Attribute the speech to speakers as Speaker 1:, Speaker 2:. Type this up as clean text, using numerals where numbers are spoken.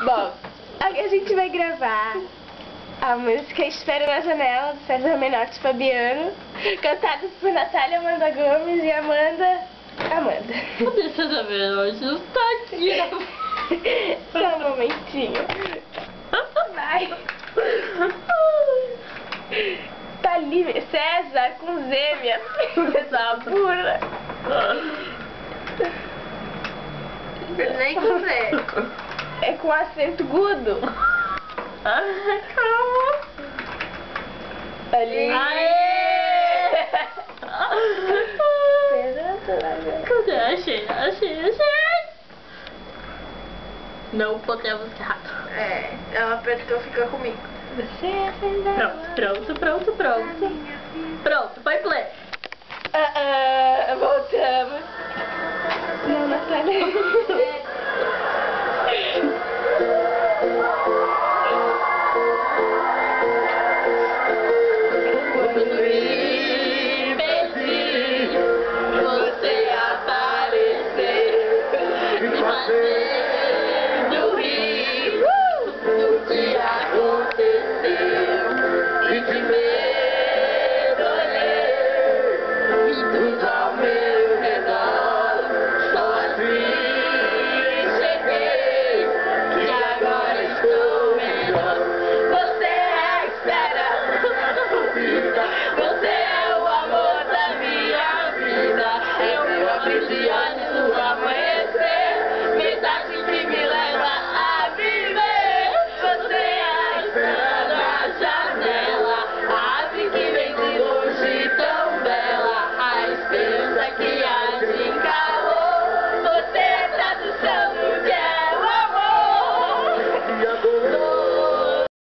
Speaker 1: Bom, aqui a gente vai gravar a música Espera na Janela, do César Menotti e Fabiano, cantadas por Natália Amanda Gomes e Amanda.
Speaker 2: Cadê César Menotti? Não tá aqui.
Speaker 1: Só um momentinho. Vai. Tá livre. César com Z, minha filha, essa burra.
Speaker 3: Nem com Z.
Speaker 1: É com acento agudo.
Speaker 2: Calma.
Speaker 1: Ali.
Speaker 2: Aê! Cadê? Achei. Não podemos errar.
Speaker 3: É, ela apertou, fica comigo.
Speaker 1: Você é
Speaker 2: Pronto. Pronto, vai play.
Speaker 1: voltamos. Não, Natália.